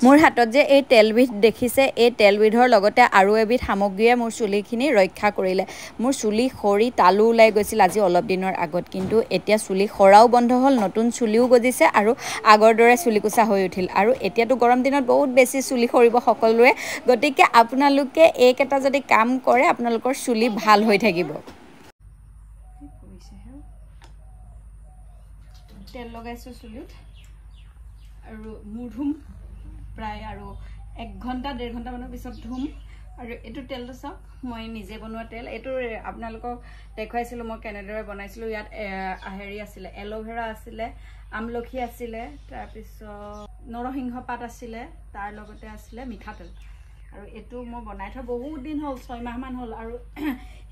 মোৰ হাতত যে এই তেলবিধ দেখিছে এই তেলবিধৰ লগতে আৰু এবিধ সামগ্ৰীয়ে মোৰ চুলিখিনি ৰক্ষা কৰিলে মোৰ চুলি খৰি তালু ওলাই গৈছিল আজি অলপ দিনৰ আগত কিন্তু এতিয়া চুলি খৰাও বন্ধ হ'ল নতুন চুলিও গজিছে আৰু আগৰ দৰে চুলি কুচা হৈ উঠিল আৰু এতিয়াতো গৰম দিনত বহুত বেছি চুলি খৰিব সকলোৰে গতিকে আপোনালোকে এইকেইটা যদি কাম কৰে আপোনালোকৰ চুলি ভাল হৈ থাকিব তেল লগাইছো চুলিত আৰু মুৰ ধুম প্ৰায় আৰু 1 ঘণ্টা 1.5 ঘণ্টা মানৰ পিছত ধুম আৰু এটো তেলটো চাওক মই নিজে বনোৱা তেল এটো আপোনালোকক দেখাইছিলো মই কেনেদৰে বনাইছিলো ইয়াত হেৰি আছিল এলোভেৰা আছিল আমলখি আছিল তাৰ পিছত নৰসিংহ পাত আছিল তাৰ লগতে আছিল মিঠাতেল আৰু এটো মই বনাই থ বহুত দিন হ'ল 6 মাহ মান হ'ল আৰু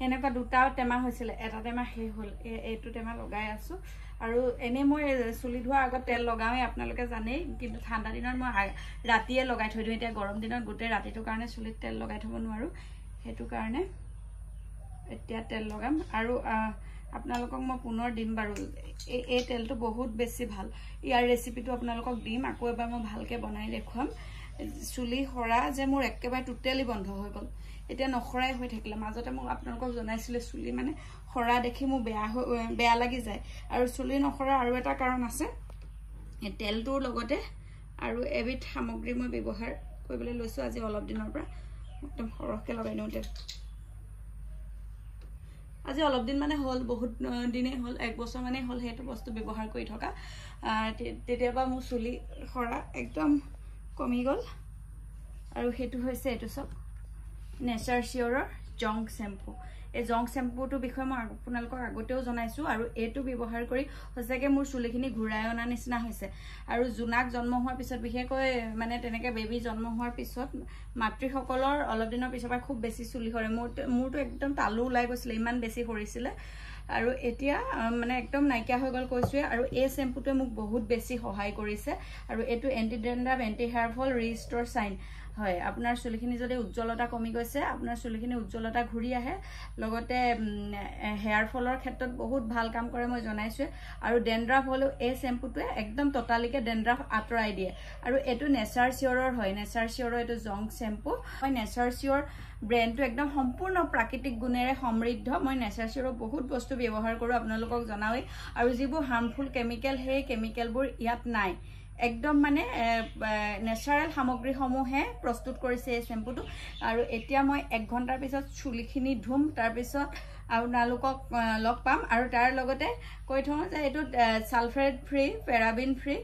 এনেকা দুটা টেমা হৈছিল এটা টেমা শেষ হ'ল এটো টেমা লগাই আছো আৰু এনে মই চুলি ধোৱা আগত তেল লগাওই আপোনালোকে জানে কিন্তু ঠাণ্ডা দিনত মই ৰাতিয়ে লগাই থৈ দিও এতিয়া গৰম দিনত গুটে ৰাতিটো কাৰণে চুলিত তেল লগাই থব নোৱাৰো হেতু কাৰণে এতিয়া তেল লগাম আৰু আপোনালোকক মই পুনৰ দিম বাৰু এই তেলটো বহুত বেছি ভাল ইয়াৰ ৰেচিপিটো আপোনালোকক দিম আকৌ এবাৰ মই ভালকে বনাই দেখুৱাম চুলি হৰা যে মোৰ একেবাৰে টোটালি বন্ধ হৈ গল এতিয়া নখৰাই হৈ থাকিলে মাজতে মই আপোনালোকক জনাইছিল চুলি মানে খৰা দেখি মোৰ বেয়া লাগি যায় আৰু চুলি নখৰা আৰু এটা কাৰণ আছে এই তেলটোৰ লগতে আৰু এবিধ সামগ্ৰী মই ব্যৱহাৰ কৰিবলৈ লৈছো আজি অলপ দিনৰ পৰা একদম সৰহকে লগাই নও তেল আজি অলপ দিন মানে হল বহুত দিনে হল 1 বছৰ মানে হল হেতু বস্তু ব্যৱহাৰ কৰি থকা তেতিয়াবা মোৰ চুলি খৰা একদম কমি গল আৰু হেতু হৈছে এটো সব নেচাৰ শিওৰৰ জং শ্যাম্পু এই জং শ্যাম্পুটো বিষয় মই আপোনালোকক আগতেও জনাইছো আৰু এটো ব্যৱহাৰ কৰি হসেকে মোৰ চুলিখিনি ঘুৰাই অনা নিচিনা হৈছে আৰু জুনাক জন্ম হোৱাৰ পিছত বিশেষকৈ মানে তেনেকে বেবি জন্ম হোৱাৰ পিছত মাতৃসকলৰ অলপ দিনৰ পিছৰ পৰা খুব বেছি চুলি খৰে মোৰটো একদম তালু ওলাই গৈছিল ইমান বেছি খৰিছিল আৰু এতিয়া মানে একদম নাইকিয়া হৈ গল কৈছোৱে আৰু এই শ্যাম্পুটোৱে মোক বহুত বেছি সহায় কৰিছে আৰু এটো anti ড্যান্ড্ৰাফ anti hair fall restore sign হয় আপোনাৰ চুলিখিনি যদি উজ্জ্বলতা কমি গৈছে আপোনাৰ চুলিখিনি উজ্জ্বলতা ঘূৰি আহে লগতে হেয়াৰ ফলৰ ক্ষেত্ৰত বহুত ভাল কাম কৰে মই জনাইছো আৰু ড্যান্ড্ৰাফ হলো এই শ্যাম্পুটোৱে একদম টটালিকে ড্যান্ড্ৰাফ আঁতৰাই দিয়ে আৰু এটো নেচাৰ শিওৰৰ হয় নেচাৰ শিওৰৰ এটো জং শ্যাম্পু হয় নেচাৰ শিওৰ ব্ৰেণ্ডটো একদম সম্পূৰ্ণ প্ৰাকৃতিক গুণেৰে সমৃদ্ধ মই নেচাৰ শিওৰৰ বহুত বস্তু ব্যৱহাৰ কৰো আপোনালোকক জনাওই আৰু যিবোৰ হাৰ্মফুল কেমিক্যাল সেই কেমিক্যালবোৰ ইয়াত নাই একদম মানে নেচাৰেল সামগ্ৰী সমূহে প্ৰস্তুত কৰিছে এই শ্যাম্পুটো আৰু এতিয়া মই 1 ঘণ্টাৰ পিছত চুলিখিনি ধুম তাৰ পিছত আপোনালোকক লগ পাম আৰু তাৰ লগতে কৈ থওঁ যে এটো সালফেট ফ্ৰী পেৰাবিন ফ্ৰী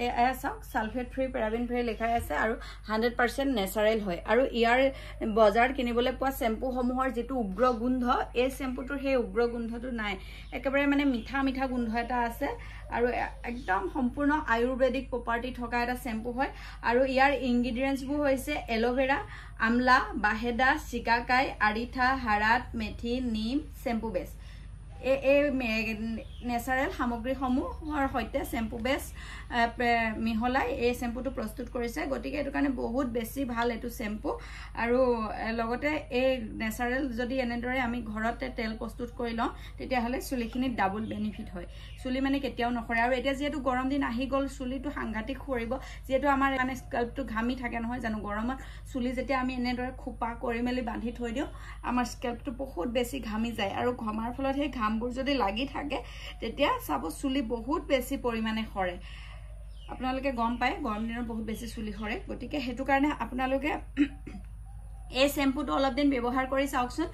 এসাক সালফেট ফ্ৰী পেৰাবিন ফ্ৰী লেখাই আছে আৰু 100% নেচাৰেল হয় আৰু ইয়াৰ বজাৰ কিনিবলৈ পোৱা শ্যাম্পু সমূহৰ যেটো উগ্ৰ গোন্ধ এই শ্যাম্পুটোৰ হে উগ্ৰ গোন্ধটো নাই একেবাৰে মানে মিঠা মিঠা গোন্ধ এটা আছে আৰু একদম সম্পূৰ্ণ আয়ুৰ্বেদিক প্ৰপাৰ্টি থকা এটা শ্যাম্পু হয় আৰু ইয়াৰ ইনগ্ৰেডিয়েন্টস বোৰ হৈছে এলোভেৰা আমলা বাহেদা চিকাকাই আৰিঠা হাৰাত মেথি নিম শ্যাম্পু বেস এই নেচাৰেল সামগ্ৰী সমূহৰ সৈতে শ্যাম্পু বেস মিহলাই এই শ্যাম্পুটো প্ৰস্তুত কৰিছে গতিকে এটো কাৰণে বহুত বেছি ভাল এটো শ্যাম্পু আৰু লগতে এই নেচাৰেল যদি এনেদৰে আমি ঘৰতে তেল প্ৰস্তুত কৰি লওঁ তেতিয়া হলে চুলিখিনি ডাবল বেনিফিট হয় চুলি মানে কেতিয়াও নখৰে আৰু এতিয়া যেটো গৰম দিন আহি গল চুলিটো সাংঘাতিক খৰিব যেটো আমাৰ মানে স্কাল্পটো ঘামি থাকে নহয় জানো গৰমত চুলি যেতিয়া আমি এনেদৰে খোপা কৰি মেলি বান্ধি থৈ দিও আমাৰ স্কাল্পটো বহুত বেছি ঘামি যায় আৰু ঘমাৰ ফলত হে ঘামবোৰ যদি লাগি থাকে তেতিয়া সাব চুলি বহুত বেছি পৰিমাণে খৰে আপোনালোকে গম পায় গৰম দিনত বহুত বেছি চুলি খৰে গতিকে হেতু কাৰণে আপোনালোকে এই শ্যাম্পুটো অলপ দিন ব্যৱহাৰ কৰি চাওকচোন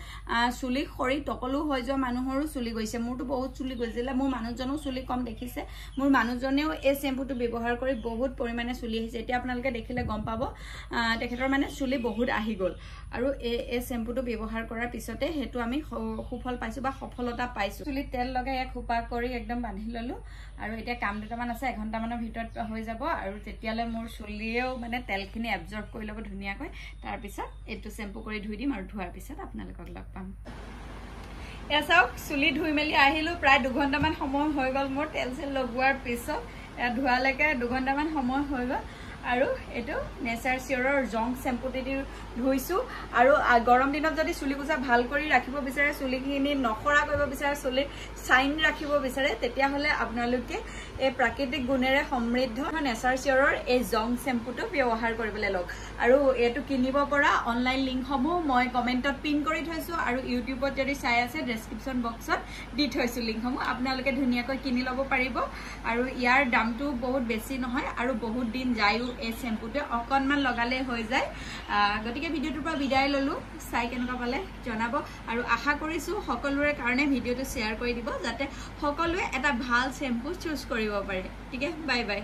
চুলি খৰি টকলু হৈ যোৱা মানুহৰো চুলি গৈছে মোৰটো বহুত চুলি গৈছিল মোৰ মানুহজনো চুলি কম দেখিছে মোৰ মানুহজনেও এই শ্যাম্পুটো ব্যৱহাৰ কৰি বহুত পৰিমাণে চুলি আহিছে এতিয়া আপোনালোকে দেখিলে গম পাব তেখেতৰ মানে চুলি বহুত আহি গল আৰু এই শ্যাম্পুটো ব্যৱহাৰ কৰাৰ পিছতে হেতু আমি সুফল পাইছো বা সফলতা পাইছো চুলি তেল লগাই এক খুপা কৰি একদম বান্ধি ললো আৰু এতিয়া কাম দুটামান আছে 1 ঘণ্টা মানৰ ভিতৰত হৈ যাব আৰু তেতিয়ালে মোৰ চুলিয়েও মানে তেলখিনি এবজৰ্ব কৰি লব ধুনিয়াকৈ তাৰ পিছত এটো শ্যাম্পু কৰি ধুই দিম আৰু ধোৱাৰ পিছত আপোনালোকক লগ পাম এসাওক চুলি ধুই মেলি আহিলো প্ৰায় 2 ঘণ্টা মান সময় হৈ গল মোৰ তেল লগোৱাৰ পিছত ধোৱালৈকে 2 ঘণ্টা মান সময় হৈ গল আৰু এটো নেচাৰ চিয়ৰৰ জং শ্যাম্পুটি দি ধুইছো আৰু গৰম দিনত যদি চুলি কোজা ভাল কৰি ৰাখিব বিচাৰে চুলিখিনি নখৰা কৰিব বিচাৰে চুলি শাইন ৰাখিব বিচাৰে তেতিয়া হলে আপোনালোকে এই প্ৰাকৃতিক গুণেৰে সমৃদ্ধ নেচাৰ চিয়ৰৰ এই জং শ্যাম্পুটো ব্যৱহাৰ কৰিবলৈ লওক আৰু এটো কিনিব পৰা অনলাইন লিংক সমূহ মই কমেন্টত পিন কৰি থৈছো আৰু ইউটিউবত যদি চাই আছে ডেসক্ৰিপচন বক্সত দি থৈছো লিংক সমূহ আপোনালোকে ধুনিয়াকৈ কিনি লব পাৰিব আৰু ইয়াৰ দামটো বহুত বেছি নহয় আৰু বহুত দিন যায়ও এই শ্যাম্পুটো অকনমান লগালে হৈ যায় গতিকে ভিডিওটোৰ পৰা বিদায় ললো চাই কেনেকুৱা পালে জনাব আৰু আশা কৰিছো সকলোৰে কাৰণে ভিডিওটো শেয়াৰ কৰি দিব যাতে সকলোৱে এটা ভাল শ্যাম্পু চুজ কৰিব পাৰে ঠিক আছে বাই বাই